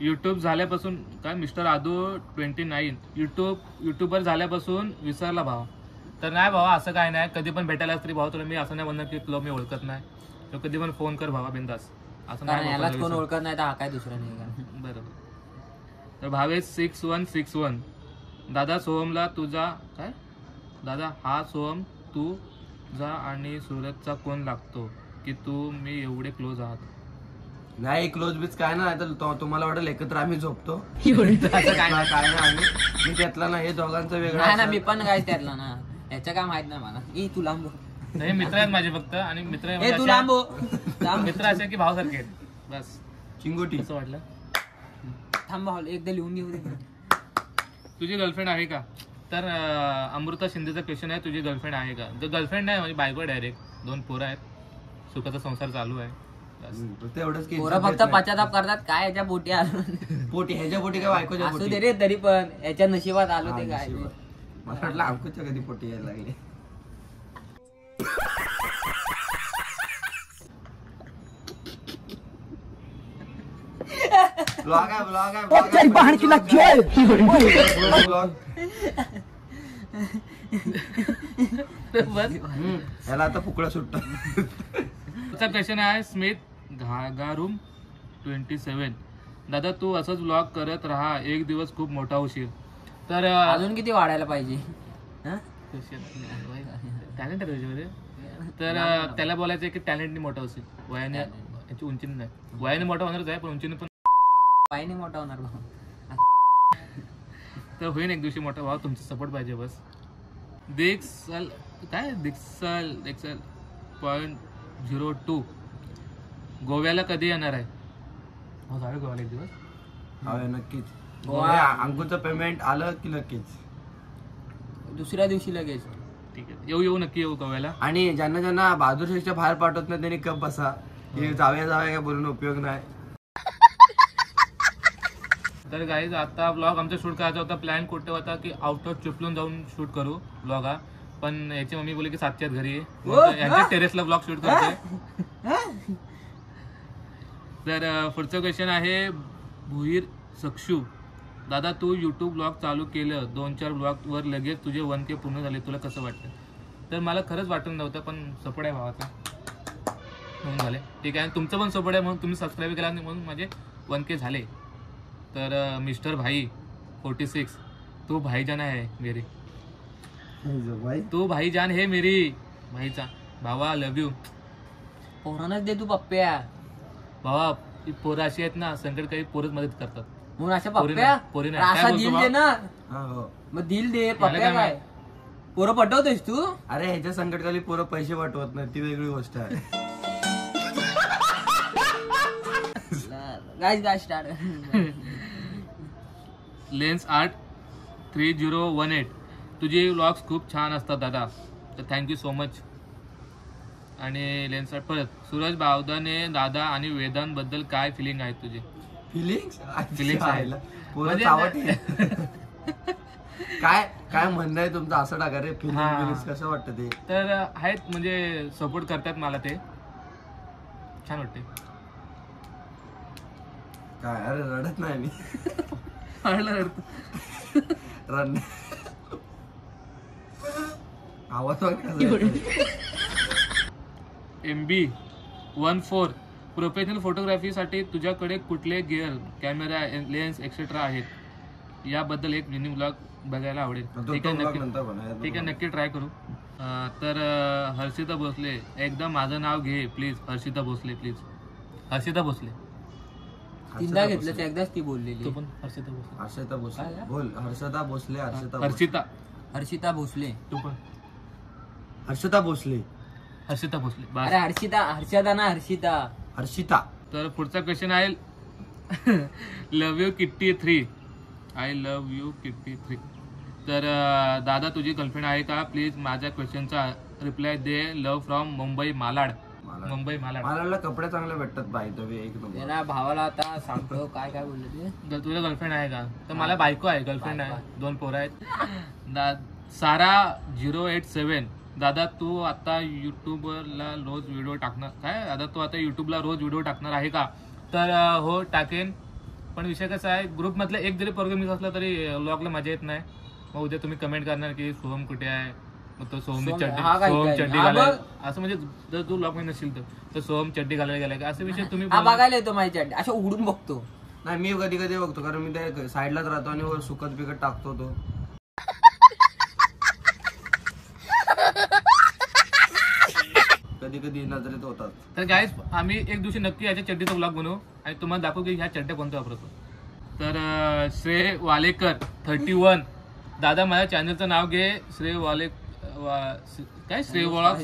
YouTube झाल्यापासून काय mister आदू 29 YouTuber झाल्यापासून विसरला भावा. तर नाही भावा असं काय नाही, कधी पण भेटायला तरी भावा तुला मी असं नाही म्हणणार की तुला मी ओळखत नाही, तर कधी पण फोन कर भावा बिंदास. असं नाही यालाच कोण ओळखत नाही तर हा काय दुसरा नाही का. बरोबर. तर भावेश 6161 दादा सोहमला तुझा काय दादा हा सोहम तुझा आणि सूरजचा कोण लागतो की तू मी एवढे क्लोज आहात. नाही क्लोज बीच काय ना, तर तुम्हाला वाटेल एकत्र आम्ही झोपतो काय नाही. मी त्यातला ना, हे दोघांचं वेगळं ना. मी पण काय त्यातला ना, याच्या काय माहित नाही मला. तू लांब हे मित्र आहेत माझे फक्त, आणि मित्र तू लांब मित्र असे की भावासारखे आहेत बस. चिंगोटी असं वाटलं. थांब भाऊ एकदा लिहून घेऊ दे. तुझी गर्लफ्रेंड आहे का? तर अमृता शिंदेचा क्वेश्चन आहे, तुझी गर्लफ्रेंड आहे का? जर गर्लफ्रेंड नाही म्हणजे बायको डायरेक्ट, 2 पोरं आहेत, सुखाचा संसार चालू आहे. तेवढंच की पोरं फक्त पश्चाताप करतात काय याच्या पोटी आलो. पोटी ह्याच्या पोटी काय बायकोच्या असू पोटी? दे रे, तरी पण याच्या नशिबात आलो ते काय. मला वाटलं अंकुच्या कधी पोटी यायला लागली. ब्लॉग आहे याला आता फुकळा सुटत. क्वेश्चन आहे स्मिथ घागारूम 27 दादा तू असंच व्लॉग करत राहा, एक दिवस खूप मोठा होशील. तर अजून किती वाढायला पाहिजे? टॅलेंट आहे त्याच्यामध्ये. तर त्याला बोलायचं की टॅलेंटनी मोठा होशील, वयाने याची उंचीने नाही. वयाने मोठा होणारच आहे पण उंचीने पण पायने मोठा होणार भाऊ. तर होईन एक दिवशी मोठा भाव, तुमचा सपोर्ट पाहिजे बस. दिक्सल काय दिक्सल .02 गोव्याला कधी येणार आहे? जाऊया गोव्याला एक दिवस. नक्कीच. अंकुचं पेमेंट आलं की नक्कीच दुसऱ्या दिवशी लगेच. ठीक आहे, येऊ नक्की येऊ गोव्याला. आणि ज्यांना ज्यांना बहादूरशाहीच्या बाहेर पाठवत नाही त्यांनी कप बसा, की जाऊया काय बोलून उपयोग नाही. तर गाईज आता ब्लॉग आमचा शूट करायचा होता, प्लॅन कुठे होता की आउट ऑफ चिपळूण जाऊन शूट करू ब्लॉग हा, पण याची मम्मी बोलली की 7च्या घरी यांच्या टेरेसला ब्लॉग शूट करतोय. तर पुढचं क्वेश्चन आहे भुईर सक्षू दादा तू युट्यूब ब्लॉग चालू केलं, 2-4 ब्लॉग वर लगेच तुझे 1K पूर्ण झाले, तुला कसं वाटतं? तर मला खरंच वाटून नव्हतं, पण सपोर्ट आहे भावाचा म्हणून झाले. ठीक आहे, तुमचं पण सपोर्ट आहे म्हणून तुम्ही सबस्क्राईब केला म्हणून माझे 1K झाले. तर मिस्टर भाई 46 तू भाईजान आहे मेरी, तू भाईजान हे मेरी भाईचा भावा, लव यू. पोरांनाच दे तू पप्प्या. भावा पोरं अशी आहेत ना, संकट काही पोरच मदत करतात म्हणून अशा पप्प्या पोरी असा दिल दे ना, हो. मग दिल दे पप्प्या. काय पोरं पटवतोस तू? अरे ह्याच्या संकटकाली पोरं पैसे पाठवत नाही, ती वेगळी गोष्ट आहे. Guys start. लेन्स आर्ट 3018 तुझे व्लॉग्स खूप छान असतात दादा, तर थँक्यू सो मच. आणि लेन्स आर्ट परत सूरज बावदाने दादा आणि वेदांबद्दल काय फिलिंग आहे तुझी? फिलिंग्स आहे. काय काय म्हणणं आहे तुमचं असं टाका रे. फिलिंग्स कसं वाटतं ते? तर आहेत म्हणजे सपोर्ट करतात मला, ते छान वाटते. काय अरे रडत नाही मी. रड आवाज MB14 प्रोफेशनल फोटोग्राफीसाठी तुझ्याकडे कुठले गिअर, कॅमेरा, लेन्स एक्सेट्रा आहेत याबद्दल एक मिनी ब्लॉग बघायला आवडेल. ठीक आहे नक्की ट्राय करू. तर हर्षिता भोसले एकदा माझं नाव घे प्लीज. हर्षिता भोसले प्लीज. हर्षिता भोसले तीनदा घेतलं, एकदाच ती बोललेली. तो पण हर्षिता भोसले. हर्षिता भोसले बोल. हर्षदा भोसले. हर्षिता भोसले. तू पण हर्षदा भोसले. हर्षिता भोसले. अरे हर्षदा ना हर्षिता. तर पुढचा क्वेश्चन आहे love you Kitty 3. I love you Kitty 3. तर दादा तुझी गर्लफ्रेंड आहे का? प्लीज माझ्या क्वेश्चनचा रिप्लाय दे. Love from Mumbai Malad. मालाडला कपडे चांगले भेटतात बाई. एक नंबर. भावाला आता सांगतो काय काय बोलले ते. तुझ्या गर्लफ्रेंड आहे का? तर मला बायको आहे, गर्लफ्रेंड आहे, 2 पोरं आहेत. सारा 087 दादा तू आता युट्यूबला रोज व्हिडिओ टाकणार काय? दादा तू आता युट्यूबला रोज व्हिडिओ टाकणार आहे का? तर हो टाकेन. पण विषय कसा आहे, ग्रुप मधला एक जरी पोरगा मिस असला तरी व्लॉगला मजा येत नाही. मग उद्या तुम्ही कमेंट करणार की सोहम कुठे आहे, मग तो सोहम चड्डी घालायला, असं म्हणजे जर तू व्लॉग मध्ये नसेल तर सोहम चड्डी घालायला गेलाय का, असे विषय तुम्ही बघायला येतो माझी चड्डी अशा उघडून बघतो. नाही मी कधी कधी बघतो, कारण मी त्या साईडलाच राहतो आणि वर सुकत बिकट टाकतो तो. कधी कधी नजरेत होतात. तर गाईज आम्ही एक दिवशी नक्की याच्या चड्डीचा ब्लॉग बनवू आणि तुम्हाला दाखवू की ह्या चड्ड्या कोणत्या वापरतो. तर श्रेय वालेकर 31, दादा माझ्या चॅनलचं नाव घे, श्रेय काय श्रेय व्लॉग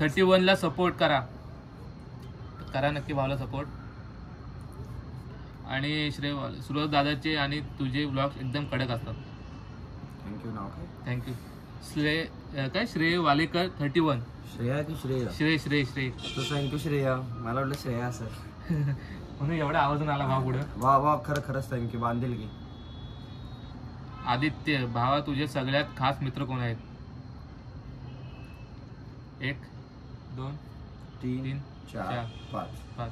31 ला सपोर्ट करा नक्की भावाला सपोर्ट. आणि सुरज दादाचे आणि तुझे ब्लॉग एकदम कडक असतात. थँक्यू. नाव काय? थँक्यू. श्रेय वालेकर 31. श्रेया की श्रेया? श्रेय तो थँक्यू श्रेया. मला वाटलं श्रेया असं म्हणून एवढा आवाजून आला भाव पुढे. वा वा, खरंच थँक्यू. बांधील की. आदित्य भावा तुझे सगळ्यात खास मित्र कोण आहेत? 1 2 3 4 5.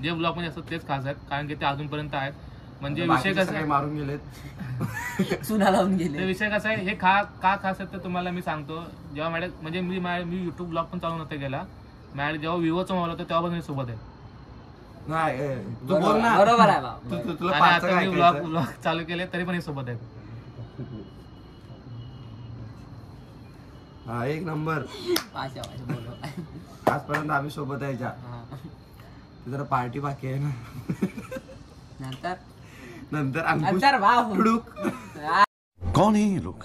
जे ब्लॉग मध्ये असतात तेच खास आहेत, कारण की ते अजूनपर्यंत आहेत. म्हणजे विषय बाकीचे कसा सगळे आहे, मारून गेलेत. सुना लावून गेले. विषय कसा आहे, हे का खास आहेत तर तुम्हाला मी सांगतो. जेव्हा म्हणजे मी युट्यूब ब्लॉग पण चालू नव्हता गेला, मॅडम जेव्हा विवोचा मोबाईल होता तेव्हा पण मी सोबत आहे. नाही तू बोल ना. बरोबर आहे बा. तुला आणि पाचचं आता मी काय ब्लॉग चालू केले तरी पण हे सोबत आहेत. हा, एक नंबर. आजपर्यंत आम्ही सोबत यायच्या. जरा पार्टी बाकी आहे ना. नंतर अंकुश कौन है ये लोग,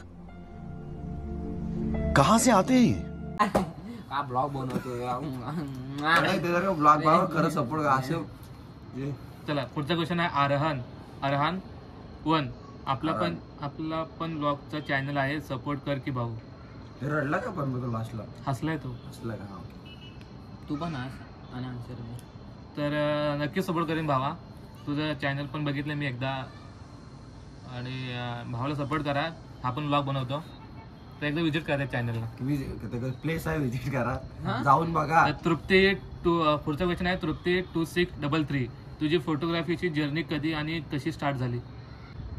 कहां से आते हैं? का ब्लॉग बनवतो ब्लॉग भाव खरं सपोर्ट असे. चला पुढचा क्वेश्चन आहे अरहान 1. आपला पण ब्लॉगचा चॅनल आहे, सपोर्ट कर की भाऊ. रडला का पण तो लास्टला? हसलाय तो. हसला का? तू पण हस आणि आन्सर दे. तर नक्की सपोर्ट करेन भावा. तुझं चॅनल पण बघितलं मी एकदा, आणि भावाला सपोर्ट करा. हा पण ब्लॉग बनवतो, तर एकदा विजिट करा चॅनलला. प्लेस आहे, विजिट करा, जाऊन बघा. पुढचा क्वेश्चन आहे तृप्ती 2633. तुझी फोटोग्राफीची जर्नी कधी आणि कशी स्टार्ट झाली?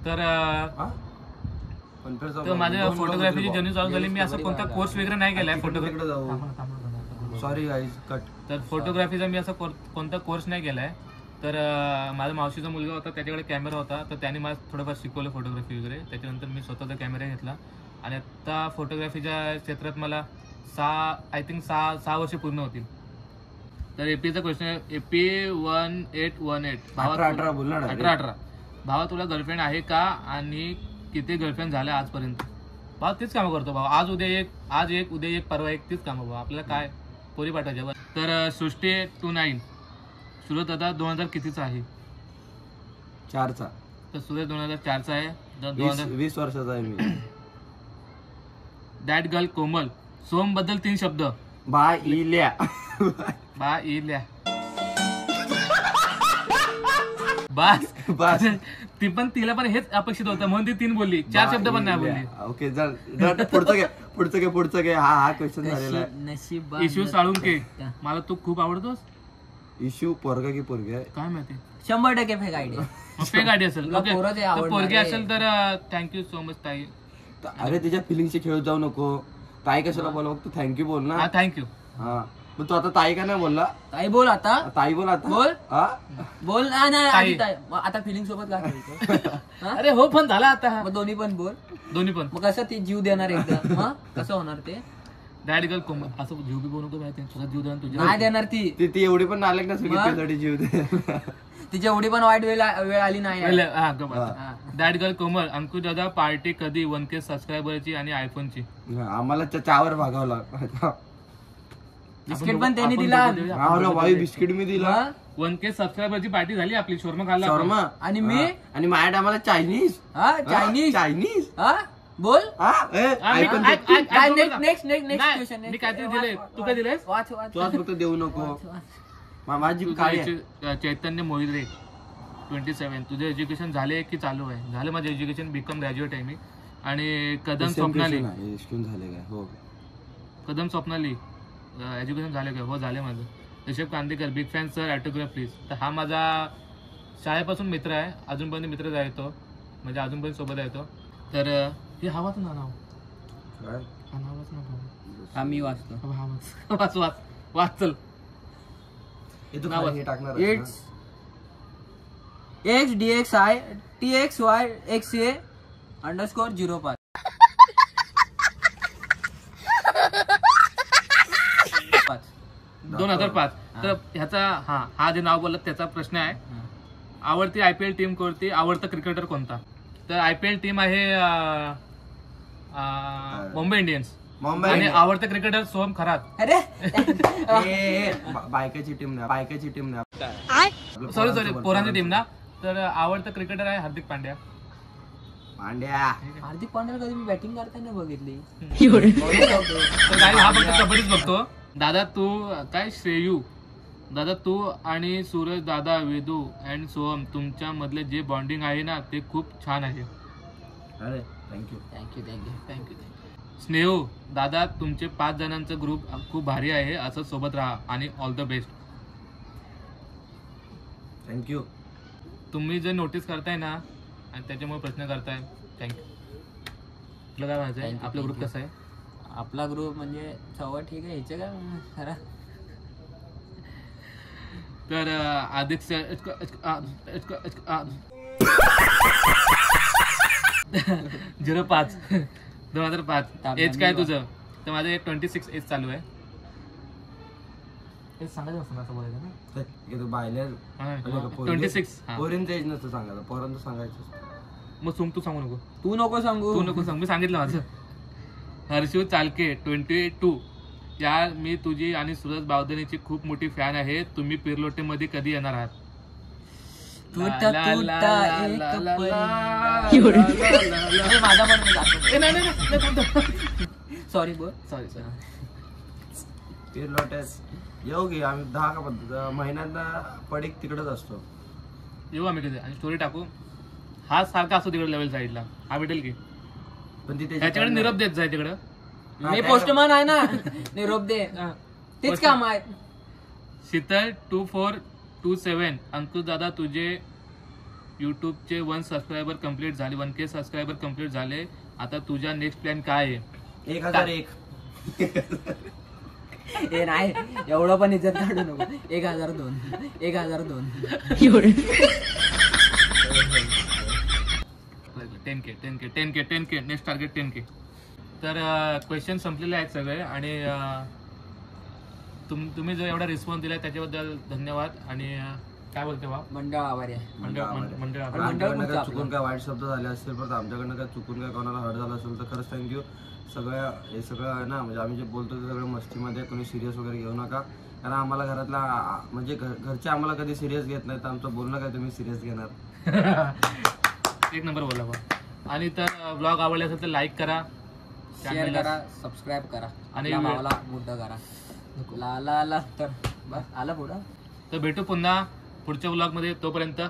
तर माझ्या फोटोग्राफीची जर्नी चालू झाली. मी असं कोणता कोर्स वगैरे नाही केलाय फोटोग्राफी. Sorry guys, cut. तर फोटोग्राफीचा मी असं कोणता कोर्स नाही केलाय. तर माझा मावशीचा मुलगा होता, त्याच्याकडे कॅमेरा होता, तर त्याने मला थोडंफार शिकवलं फोटोग्राफी वगैरे. त्याच्यानंतर मी स्वतःचा कॅमेरा घेतला आणि आता फोटोग्राफीच्या क्षेत्रात मला 6 वर्ष पूर्ण होतील. तर एपीचा क्वेश्चन आहे AP1818. 18 बोल ना. 18. भावा तुला गर्लफ्रेंड आहे का आणि किती गर्लफ्रेंड झाल्या आजपर्यंत? भावा तीच कामं करतो भावा. आज एक उद्या एक परवा एक, तीच कामं भावा. आपल्याला काय पोरी पाठायच्या. तर सृष्टी 29. सुरत दादा 2000 कितीचा आहे? 4चा. तर सुरत 2004चा आहे. 20 वर्षाचा आहे मी. दॅट गर्ल कोमल. सोम बद्दल 3 शब्द. बाईल्या. बस ती पण, तिला पण हेच अपेक्षित होतं म्हणून ती 3 बोलली, 4 शब्द पण नाही बोलली. ओके, पुढचं घे. हा क्वेश्चन झालेला आहे. इशू साळुंके. मला तू खूप आवडतोस. इशू पोरगा की पोरगी आहे काय माहिती? 100% फेक आयडी. फेक आयडी असेल. तुला पोरं ते आवडणार पोरगी आहे. असेल तर थँक्यू सो मच ताई. अरे तिच्या फिलिंगशी खेळत जाऊ नको. ताई कशाला बोल, तू थँक्यू बोल ना. हा थँक्यू. हा, मग तू आता ताई का नाही बोलला? ताई बोल आता. ताई बोल आता. बोल. हा, बोल. नाही आधी ताई. मग आता फिलिंग सोबत का खेळतो? अरे हो पण झाला आता. मग दोन्ही पण बोल. दोन्ही पण. मग कसं ती जीव देणार एकदा? कसं होणार ते? डॅड गर्ल कोमल. असं जीव बी बोलू माहिती, तुझा जीव देणार तुझ्या नाही देणार ती. ती एवढी पण नालायक नसेल की त्यासाठी जीव दे. तिची एवढी पण वाईट वेळ आली नाही. डॅड गर्ल कोमल. अंकुश दादा पार्टी कधी? 1K सबस्क्रायबरची आणि आयफोनची. आम्हाला चहावर भागावला. बिस्किट पण त्यांनी दिला. बिस्किट मी दिला. 1K सबस्क्रायबरची पार्टी झाली आपली. शोरमा खाल्ला. शोरमा. आणि मी आणि माझ्या टायमाला चायनीज. चायनीज. बोल. Next question. मी काहीतरी दिले. तू काय दिलेस? वाच. तू आज फक्त देऊ नको. माझी काय चैतन्य मोहित्रे 27. तुझं एज्युकेशन झाले की चालू आहे? झालं माझं एज्युकेशन. बीकॉम ग्रॅज्युएट आहे मी. आणि कदम स्वप्नाली. झाले काय? हो. कदम स्वप्नाली एज्युकेशन झाले काय? हो झाले माझं. Rishabh Kandekar. Big fan sir, autograph please. तर हा माझा शाळेपासून मित्र आहे, अजूनपर्यंत मित्रच आहे तो, म्हणजे अजूनपर्यंत सोबत आहे तो. तर हे हवाच ना नाव, काय हा नावच ना भाऊ. हा मी वाचतो. हा, वाच वाच वाच वाच चल. हे तू नाव खाली हे टाकणार आहेस इट्स XDXI TXY XA_05. 2005. तर ह्याचा हा जे नाव बोललं त्याचा प्रश्न आहे. आवडती IPL टीम कोणती, आवडता क्रिकेटर कोणता? तर IPL टीम आहे मुंबई इंडियन्स. मुंबई आणि आवडता क्रिकेटर सोहम खरात. अरे बायकाची टीम नाही, बायकाची टीम नाही. सॉरी पोरांची टीम ना. तर आवडता क्रिकेटर आहे हार्दिक पांड्या. पांड्या. हार्दिक पांड्याला कधी मी बॅटिंग करताना बघितली. तर काही हा फक्त कबड्डीच बघतो. दादा तू काय श्रेयू, दादा तू आणि सूरज दादा, वेदू अँड सोहम तुमच्या मधले जे बॉन्डिंग आहे ना ते खूप छान आहे. अरे thank you. Thank you thank you. Thank you. Snehu दादा तुमचे 5 जणांचं ग्रुप खूप भारी आहे, असं सोबत राहा आणि ऑल द बेस्ट. थँक्यू. तुम्ही जे नोटीस करताय ना आणि त्याच्यामुळे प्रश्न करताय, थँक्यू. तुला काय म्हणायचं आहे, Thank you, आपला ग्रुप thank you. कसा आहे? आपला ग्रुप म्हणजे सव्वा ठीक आहे. ह्याचे काय खरा तर आदिक 2005 एज काय तुझं? तर माझं 26 एज चालू आहे. हे सांगायचं असतं ना, असं बोलायचं ना. तू बायले 26. पोरींचं एज नसतं सांगायचं, पोरांचं सांगायचं. मग तू सांगू नको. तू नको सांगू. तू नको सांग, मी सांगितलं माझं. हर्षू चालके 22. यार मी तुझी आणि सुरज बावधनीची खूप मोठी फॅन आहे. तुम्ही पिरलोटे मध्ये कधी येणार आहात? तुटा ला, ला, तुटा ला, एक ला, ला, परिंदा. ला, ए, ला, माझा पण मी जातो. नाही. सॉरी बोल. सॉरी. पिरलोटेस येऊ की आम्ही 10 का 15 महिन्यात पडीक तिकडेच असतो. येऊ आम्ही कधी आणि स्टोरी टाकू. हा सारखा असतो तिकडे लेवल साईडला, हा भेटेल की पण ती त्याच्याकडे निरोप देत जाय तिकडं. मी पोस्टमन आहे ना. निरोप दे. तेच काम आहे. शीतल 2427 अंकुश दादा तुझे युट्यूबचे 1 सबस्क्रायबर कम्प्लीट झाले, 1K सबस्क्रायबर कम्प्लीट झाले. आता तुझा नेक्स्ट प्लॅन काय आहे? 1001. हे नाही एवढं पण इज्जत काढू नको. 1002. 1002. 10K next target 10K. तर क्वेश्चन संपलेले आहेत सगळे आणि तुम्ही जो एवढा रिस्पॉन्स दिला त्याच्याबद्दल धन्यवाद. आणि काय बोलते बा मंडळ आभारी आहे. मंडळ आमच्याकडनं काय चुकून काय वाईट शब्द झाले असतील, पण आमच्याकडनं काय चुकून काय कोणाला हर्ट झालं असेल तर खरंच थँक्यू. हे सगळं आहे ना, म्हणजे आम्ही जे बोलतो ते सगळं मस्तीमध्ये, कोणी सिरियस वगैरे घेऊ नका. कारण आम्हाला घरातला म्हणजे घरचे आम्हाला कधी सिरियस घेत नाही, तर आमचं बोलणं काय तुम्ही सिरियस घेणार. एक नंबर बोला बा. आणि तर ब्लॉग आवडले असेल तर लाईक करा, शेअर करा, सबस्क्राईब करा आणि आणि भावाला मोठं करा. ला ला ला. तर बस आला पुढं. तर भेटू पुन्हा पुढच्या ब्लॉग मध्ये. तोपर्यंत